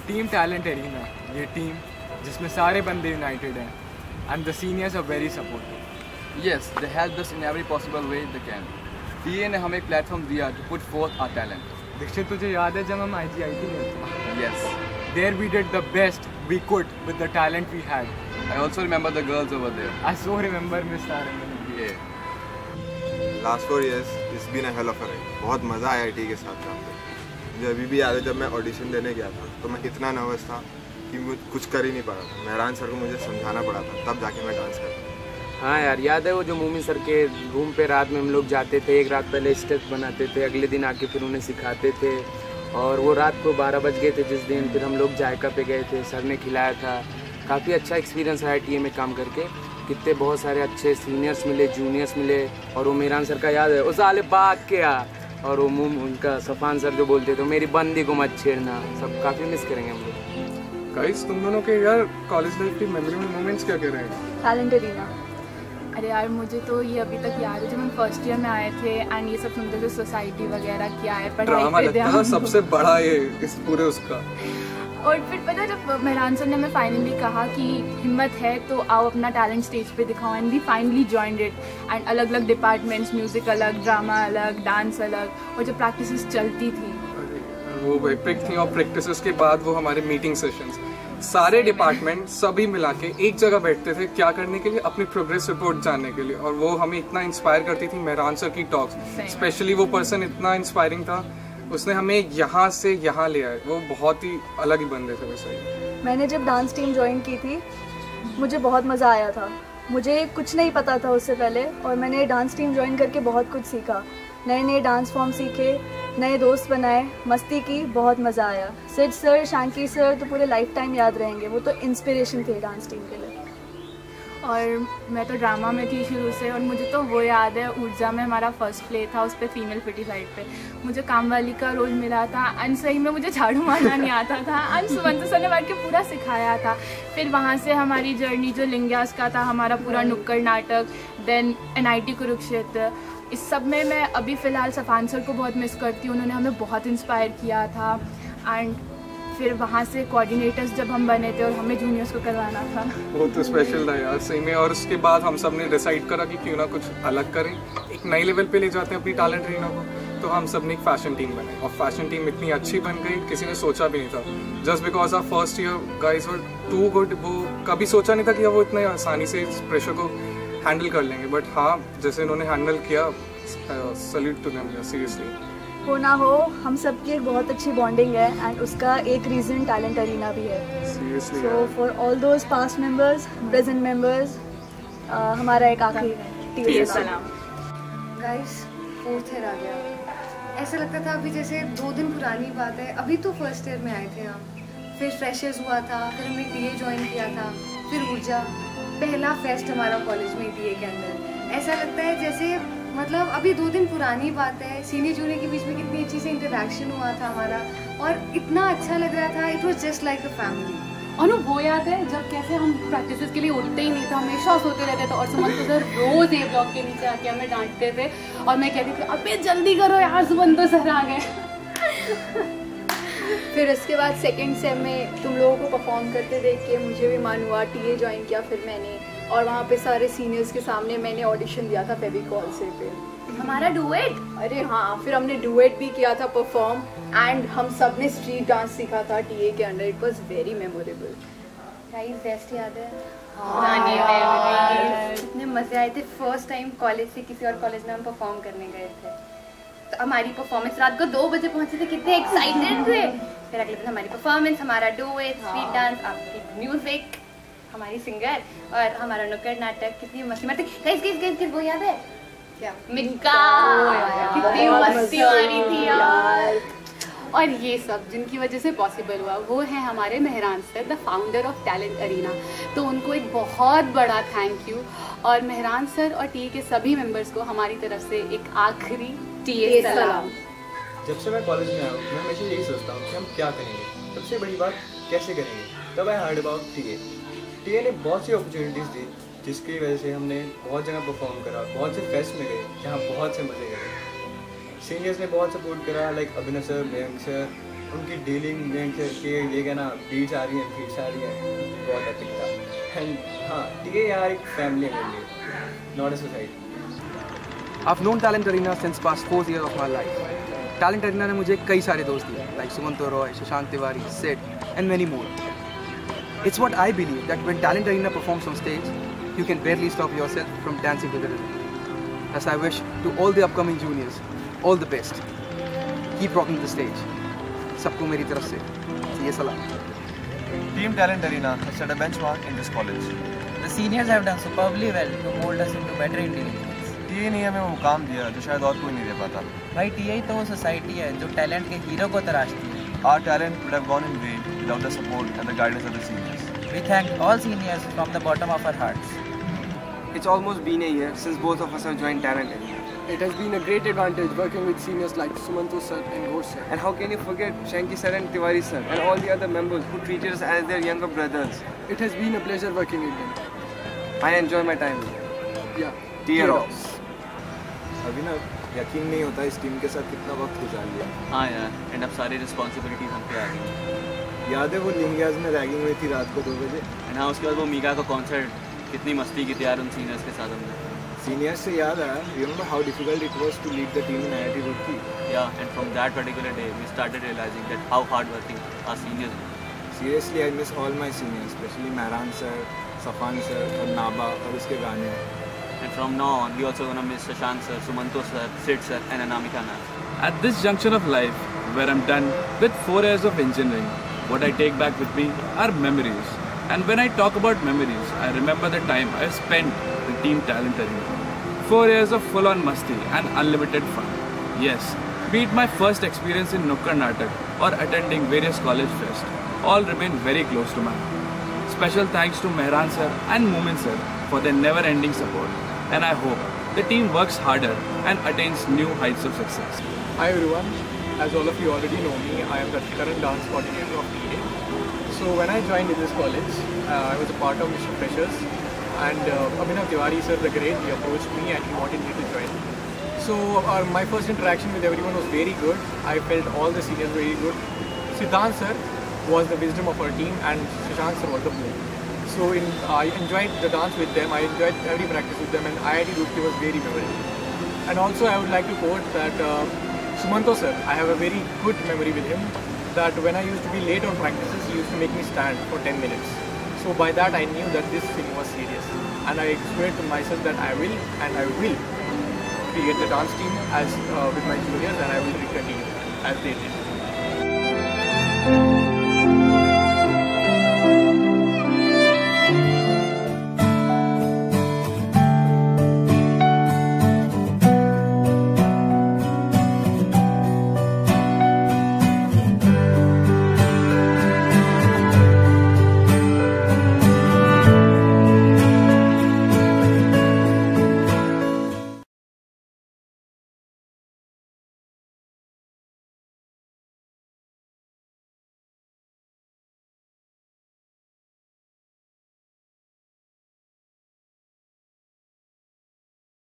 Team talent arena, ये team जिसमें सारे बंदे यूनाइटेड हैं, and the seniors are very supportive. Yes, they help us in every possible way they can. TA ने हमें एक प्लेटफॉर्म दिया to put forth our talent. Dikshit, तुझे याद है जब हम IGIT में थे? Yes, there we did the best we could with the talent we had. I also remember the girls over there. I so remember miss तारंगन। Last 4 years it's been a hell of a ride. बहुत मज़ा आया IIT के साथ काम करके। मुझे अभी भी याद है जब मैं ऑडिशन देने गया था तो मैं इतना नर्वस था कि मुझे कुछ कर ही नहीं पा रहा था। मेहरान सर को मुझे समझाना पड़ा था, तब जाके मैं डांस कर पाया। हाँ यार, याद है वो जो मूमी सर के रूम पे रात में हम लोग जाते थे, एक रात पहले स्टेप्स बनाते थे, अगले दिन आके फिर उन्हें सिखाते थे। और वो रात को 12 बज गए थे जिस दिन, फिर हम लोग जायका पे गए थे, सर ने खिलाया था। काफ़ी अच्छा एक्सपीरियंस रहा IIT में काम करके। कितने बहुत सारे अच्छे सीनियर्स मिले, जूनियर्स मिले। और वो मेहरान सर का याद है, वो साले भाग के आ, और वो मुँह उनका सफ़ान सर जो बोलते थे मेरी बंदी को मत छेड़ना, सब काफ़ी मिस करेंगे हम लोग। गाइस, तुम दोनों के यार कॉलेज लाइफ की मेमोरेबल मोमेंट्स क्या कह रहे हैं? Talent arena. अरे यार, मुझे तो ये अभी तक याद है जब हम फर्स्ट ईयर में आए थे एंड ये सब सुनते थे सोसाइटी वगैरह क्या है, ड्रामा लगता था सबसे बड़ा ये इस पूरे उसका। और फिर पता जब मेहरान सर ने हमें फाइनली कहा कि हिम्मत है तो आओ अपना टैलेंट स्टेज पे दिखाओ, and we finally joined it. And अलग अलग डिपार्टमेंट्स, म्यूजिक अलग, ड्रामा अलग, डांस अलग, और जब प्रैक्टिसेस चलती थी वो एपिक थी। और प्रैक्टिसेस के बाद वो हमारे मीटिंग सेशंस, सारे डिपार्टमेंट सभी मिला के एक जगह बैठते थे क्या करने के लिए, अपनी प्रोग्रेस रिपोर्ट जानने के लिए। और वो हमें इतना इंस्पायर करती थी। मेहरान सर की टॉक्स स्पेशली, वो पर्सन इतना इंस्पायरिंग था, उसने हमें यहाँ से यहाँ ले आए। वो बहुत ही अलग ही बंदे थे वैसे। मैंने जब डांस टीम ज्वाइन की थी मुझे बहुत मज़ा आया था। मुझे कुछ नहीं पता था उससे पहले, और मैंने डांस टीम ज्वाइन करके बहुत कुछ सीखा। नए नए डांस फॉर्म सीखे, नए दोस्त बनाए, मस्ती की, बहुत मज़ा आया। सिड सर, शांकी सर तो पूरे लाइफ टाइम याद रहेंगे। वो तो इंस्पिरेशन थे डांस टीम के लिए। और मैं तो ड्रामा में थी शुरू से, और मुझे तो वो याद है ऊर्जा में हमारा फर्स्ट प्ले था, उस पर फीमेल फिटी साइड पे मुझे कामवाली का रोल मिला था। एंड सही में मुझे झाड़ू मारना नहीं आता था, एंड सुमंत सर ने बैठ के पूरा सिखाया था। फिर वहाँ से हमारी जर्नी जो लिंग्यास का था, हमारा पूरा नुक्कड़ नाटक, देन NIT कुरुक्षेत्र, इस सब में मैं अभी फ़िलहाल सफ़ान सर को बहुत मिस करती हूँ। उन्होंने हमें बहुत इंस्पायर किया था। एंड फिर वहाँ से कोऑर्डिनेटर्स जब हम बने थे और हमें जूनियर्स को करवाना था, वो तो स्पेशल था यार सही में। और उसके बाद हम सब ने डिसाइड करा कि क्यों ना कुछ अलग करें, एक नए लेवल पे ले जाते हैं अपनी टैलेंट एरिना को। तो हम सब ने एक फैशन टीम बनाई, और फैशन टीम इतनी अच्छी बन गई किसी ने सोचा भी नहीं था। Just because our first year guys were too good. वो कभी सोचा नहीं था कि वो इतने आसानी से इस प्रेशर को हैंडल कर लेंगे। बट हाँ, जैसे इन्होंने हैंडल किया, सैल्यूट टू देम सीरियसली। हो ना हो, हम सबकी एक बहुत अच्छी बॉन्डिंग है, एंड उसका एक रीज़न टैलेंट एरिना भी है। So for all those past members, present members, हमारा एक आखिरी टीए सलाम। गाइस, 4th ईयर आ गया। ऐसा लगता था अभी जैसे 2 दिन पुरानी बात है। अभी तो फर्स्ट ईयर में आए थे हम, फिर फ्रेशर्स हुआ था, फिर हमने टीए ज्वाइन किया था, फिर ऊर्जा, पहला फेस्ट हमारा कॉलेज में टीए के अंदर। ऐसा लगता है जैसे मतलब अभी 2 दिन पुरानी बात है। सीनियर जूनियर के बीच में कितनी अच्छी से इंटरेक्शन हुआ था हमारा, और इतना अच्छा लग रहा था। It was just like a family. Anu, वो याद है जब कैसे हम प्रैक्टिसेस के लिए उठते ही नहीं थे, हमेशा सोते रहते थे, और सुमंत सर रोज ए ब्लॉक के नीचे आके हमें डांटते थे, और मैं कहती थी अबे जल्दी करो यार, सुमंत सर आ गए। फिर उसके बाद सेकेंड सेम में तुम लोगों को परफॉर्म करते देख के मुझे भी मन हुआ, टीए ज्वाइन किया फिर मैंने, और वहाँ पे सारे सीनियर्स के सामने मैंने ऑडिशन दिया था फेविकॉल से। फिर हमारा डुएट, अरे हाँ, फिर हमने डुएट भी किया था परफॉर्म, एंड हम सब ने स्ट्रीट डांस सीखा था टीए के under. It was very memorable. Guys, best याद है? हाँ, इतने मजे आए थे। फर्स्ट टाइम कॉलेज से किसी और कॉलेज में हम परफॉर्म करने गए थे, तो हमारी परफॉर्मेंस रात को 2 बजे पहुंचे थे, कितने एक्साइटेड थे। फिर अगले दिन हमारी परफॉर्मेंस, हमारा डुएट, स्ट्रीट डांस, आपकी म्यूजिक, हमारी सिंगर, और हमारा नुक्कड़ नाटक, कितनी मस्ती मारते। गाइस, वो याद है क्या? मिक्का, कितनी मस्ती मारी थी यार। और ये सब जिनकी वजह से पॉसिबल हुआ वो है हमारे Mehran sir, the founder of talent arena. तो उनको एक बहुत बड़ा थैंक यू, और मेहरान सर और टीए के सभी मेंबर्स को हमारी तरफ से एक आखिरी टीए सलाम। जब से मैं कॉलेज में आया हूँ मैं हमेशा यही सोचता हूँ कि हम क्या करेंगे, सबसे बड़ी बात कैसे करेंगे। तब I heard about TA. TA ने बहुत सी अपॉर्चुनिटीज़ दी, जिसकी वजह से हमने बहुत जगह परफॉर्म करा, बहुत से फेस्ट में गए जहाँ बहुत से मज़े गए। सीनियर्स ने बहुत सपोर्ट करा, लाइक अभिनव सर, मयंक सर, उनकी डीलिंग में के ये कहना बीच आ रही है बीच आ रही है बहुत एपिक था। एंड हाँ टीए यार एक फैमिली है मेरे लिए, not a society. I've known Talent Arena since past 4 years of my life. Talent Arena ने मुझे कई सारे दोस्त दिए, like Sumanto Roy, Shashank Tiwari, Sid, and many more. It's what I believe that when Talent Arena performs on stage, you can barely stop yourself from dancing to the rhythm. Thus, I wish to all the upcoming juniors all the best. Keep rocking the stage. सबको मेरी तरफ से ये सलाम. Team Talent Arena has set a benchmark in this college. The seniors have done superbly well to mold us into better individuals. TA ने हमें वो काम दिया जो शायद और कोई नहीं दे पाता. भाई टीए तो वो सोसाइटी है जो टैलेंट के हीरो को तराशती है. Our talent would have gone in vain without the support and the guidance of the seniors. We thank all seniors from the bottom of our hearts. It's almost been a year since both of us have joined Talent Arena. It has been a great advantage working with seniors like Sumanto sir and Ghosh sir. And how can you forget Shanky sir and Tiwari sir and all the other members who treated us as their younger brothers. It has been a pleasure working with them. I enjoy my time here. Yeah. Tear off. अभी ना यकीन नहीं होता इस team के साथ कितना वक्त गुजार लिया. हाँ यार, एंड अब सारी रिस्पॉन्सिबिलिटीज हम पे आ गई. याद है वो लिंगियाज में रैगिंग हुई थी रात को 2 बजे. एंड हाँ, उसके बाद वो मीगा का कॉन्सर्ट, कितनी मस्ती की थी यार उन सीनियर्स के साथ हमने. सीनियर्स से याद आया, remember how difficult it was to lead the team in IIT Roorkee. Yeah, and from that particular day we started realizing that how hard working our seniors were. Seriously, I miss all my seniors, especially Mehran sir, Safan sir और नाबा और उसके गाने. And from now on, we also gonna miss Shashank sir, Sumanto sir, Sid sir, and Anamika ma'am. At this junction of life, where I'm done with 4 years of engineering, what I take back with me are memories. And when I talk about memories, I remember the time I spent with Team Talent Arena. 4 years of full-on masti and unlimited fun. Yes, be it my first experience in Nukkad Natak or attending various college fests, all remain very close to my heart. Special thanks to Mehran sir and Moomin sir for their never-ending support. And I hope the team works harder and attains new heights of success. Hi everyone, as all of you already know me, I am the current dance coordinator of TA. So when I joined in this college, I was a part of Mr. Freshers, and Abhinav Tiwari sir the great, he approached me and he wanted me to join. So my first interaction with everyone was very good. I felt all the seniors very good. Siddhant sir was the wisdom of our team and Shashank sir was the mood. So I enjoyed the dance with them, I enjoyed every practice with them, and IIT Roorkee was very memorable. And also I would like to quote that Sumanto sir, I have a very good memory with him, that when I used to be late on practices, he used to make me stand for 10 minutes. So by that I knew that this thing was serious. And I swear to myself that I will create the dance team as with my juniors, and I will continue as they did.